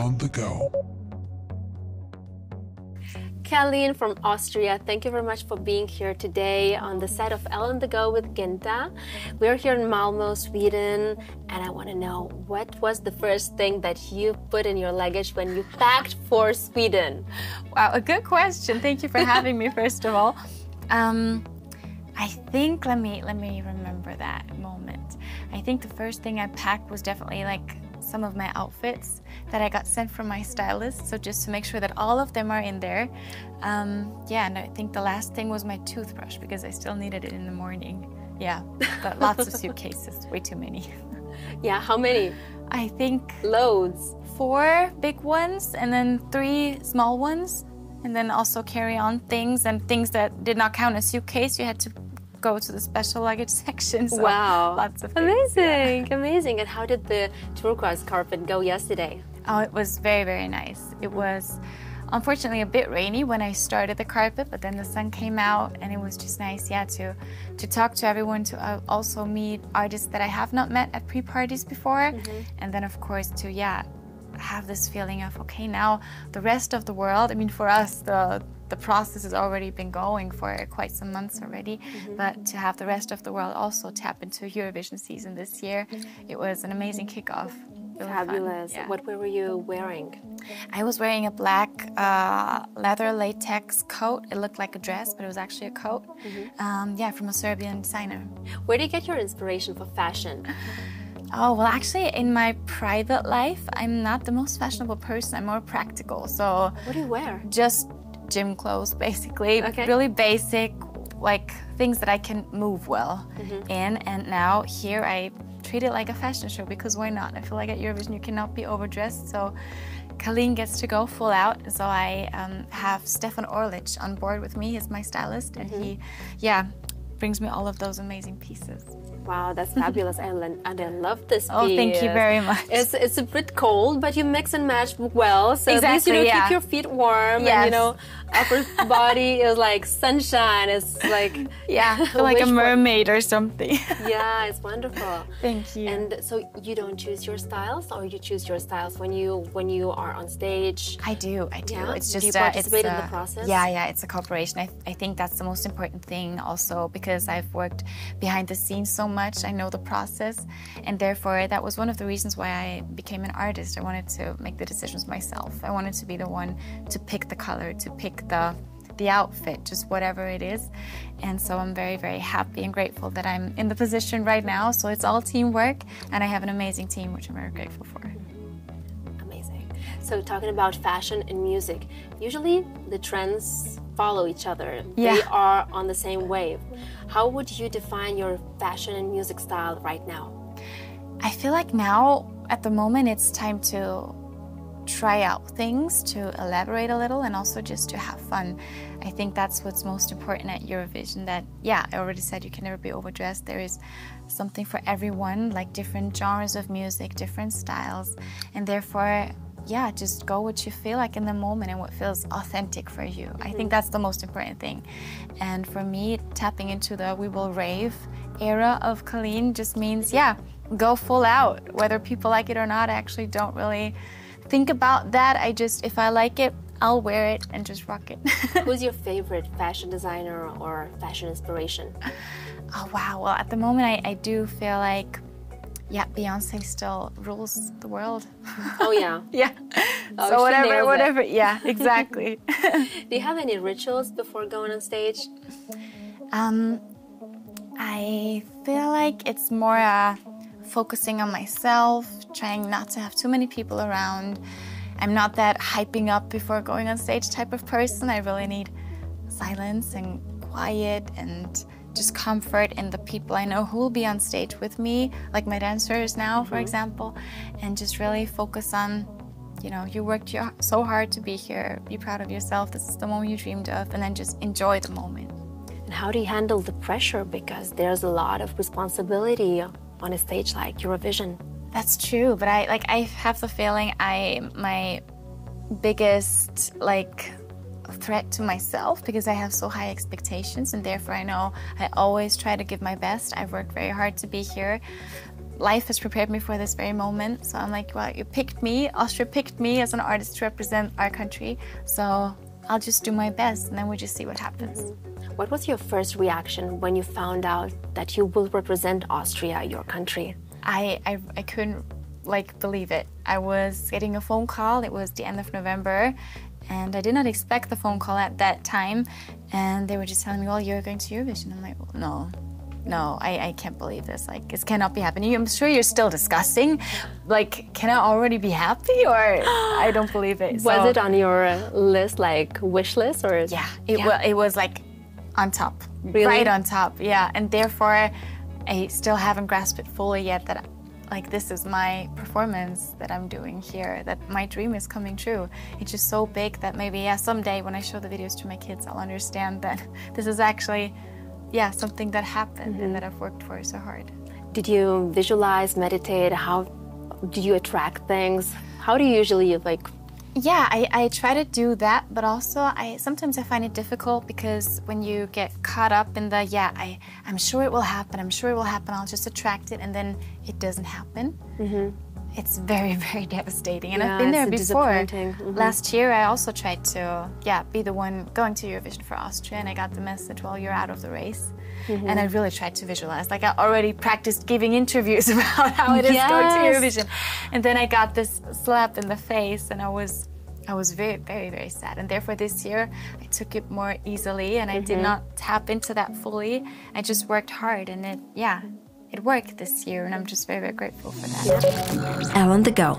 On the Go. Kaleen from Austria, thank you very much for being here today on the set of Elle on the Go with Ginta. We're here in Malmö, Sweden, and I want to know, what was the first thing that you put in your luggage when you packed for Sweden? Wow, a good question. Thank you for having me, first of all. I think, let me remember that moment. I think the first thing I packed was definitely like some of my outfits that I got sent from my stylist, so just to make sure that all of them are in there. Yeah, and I think the last thing was my toothbrush, because I still needed it in the morning. Yeah, but lots of suitcases, way too many. Yeah, how many? I think loads. 4 big ones and then 3 small ones, and then also carry on things and things that did not count as suitcase. You had to go to the special luggage section. So wow, lots of things. Amazing, yeah. Amazing. And how did the turquoise carpet go yesterday? Oh, it was very, very nice. It was unfortunately a bit rainy when I started the carpet, but then the sun came out and it was just nice, yeah, to talk to everyone, to also meet artists that I have not met at pre-parties before, and then of course to, yeah, have this feeling of, okay, now the rest of the world, I mean, for us, the process has already been going for quite some months already, but to have the rest of the world also tap into Eurovision season this year, it was an amazing kickoff. Really fabulous. Yeah. What were you wearing? I was wearing a black leather latex coat. It looked like a dress, but it was actually a coat. Yeah, from a Serbian designer. Where do you get your inspiration for fashion? Oh, well, actually, in my private life, I'm not the most fashionable person. I'm more practical. So what do you wear? Just gym clothes, basically. Okay. Really basic, like things that I can move well in. And now here I treat it like a fashion show, because why not? I feel like at Eurovision you cannot be overdressed. So Kaleen gets to go full out. So I have Stefan Orlic on board with me. He's my stylist, and he, yeah, brings me all of those amazing pieces. Wow, that's fabulous, and I love this piece. Oh, thank you very much. It's a bit cold, but you mix and match well, so exactly, at least, you know, yeah. keep your feet warm, yes. and, you know, upper body is like sunshine. It's like, yeah, like a mermaid or something. Yeah, it's wonderful. Thank you. And so you don't choose your styles, or you choose your styles when you are on stage? I do. Yeah? It's just do you participate in the process? Yeah, it's a cooperation. I think that's the most important thing also, because I've worked behind the scenes so much. I know the process, and therefore that was one of the reasons why I became an artist. I wanted to make the decisions myself. I wanted to be the one to pick the color, to pick the outfit, just whatever it is. And so I'm very, very happy and grateful that I'm in the position right now. So it's all teamwork, and I have an amazing team, which I'm very grateful for. Amazing. So talking about fashion and music, usually the trends follow each other. Yeah. They are on the same wave. How would you define your fashion and music style right now? I feel like now, at the moment, it's time to try out things, to elaborate a little, and also just to have fun. I think that's what's most important at Eurovision, that, yeah, I already said you can never be overdressed. There is something for everyone, like different genres of music, different styles, and therefore, yeah, just go what you feel like in the moment and what feels authentic for you. I think that's the most important thing. And for me, tapping into the We Will Rave era of Kaleen just means, yeah, go full out. Whether people like it or not, I actually don't really think about that. I just, if I like it, I'll wear it and just rock it. Who's your favorite fashion designer or fashion inspiration? Oh, wow. Well, at the moment, I do feel like, yeah, Beyonce still rules the world. Oh, yeah. Yeah. Oh, so whatever. Yeah, exactly. Do you have any rituals before going on stage? I feel like it's more focusing on myself, trying not to have too many people around. I'm not that hyping up before going on stage type of person. I really need silence and quiet and just comfort in the people I know who will be on stage with me, like my dancers now, for example, and just really focus on, you know, you worked so hard to be here, be proud of yourself, this is the moment you dreamed of, and then just enjoy the moment. And how do you handle the pressure? Because there's a lot of responsibility on a stage like Eurovision. That's true, but I have the feeling my biggest, threat to myself, because I have so high expectations, and therefore I know I always try to give my best. I've worked very hard to be here, life has prepared me for this very moment. So I'm like, well, you picked me, Austria picked me as an artist to represent our country. So I'll just do my best, and then we just see what happens. What was your first reaction when you found out that you will represent Austria, your country? I couldn't believe it. I was getting a phone call. It was the end of November, and I did not expect the phone call at that time. And they were just telling me, well, you're going to Eurovision. I'm like, well, no, I can't believe this. Like, this cannot be happening. I'm sure you're still discussing. Like, can I already be happy, or I don't believe it. Was it on your list, like wish list, or? Yeah, it was like on top, really? Right on top. Yeah, and therefore I still haven't grasped it fully yet that like this is my performance that I'm doing here, that my dream is coming true. It's just so big that maybe someday when I show the videos to my kids, I'll understand that this is actually something that happened and that I've worked for so hard. Did you visualize, meditate? How did you attract things? How do you usually Yeah, I try to do that, but also sometimes I find it difficult because when you get caught up in the, I'm sure it will happen, I'll just attract it, and then it doesn't happen. It's very, very devastating. And I've been there before. Last year I also tried to be the one going to Eurovision for Austria, and I got the message, well, you're out of the race. And I really tried to visualize. Like, I already practiced giving interviews about how it is going to Eurovision. And then I got this slap in the face, and I was very, very, very sad. And therefore this year I took it more easily, and I did not tap into that fully. I just worked hard, and it worked this year, and I'm just very, very grateful for that. Elle on the go.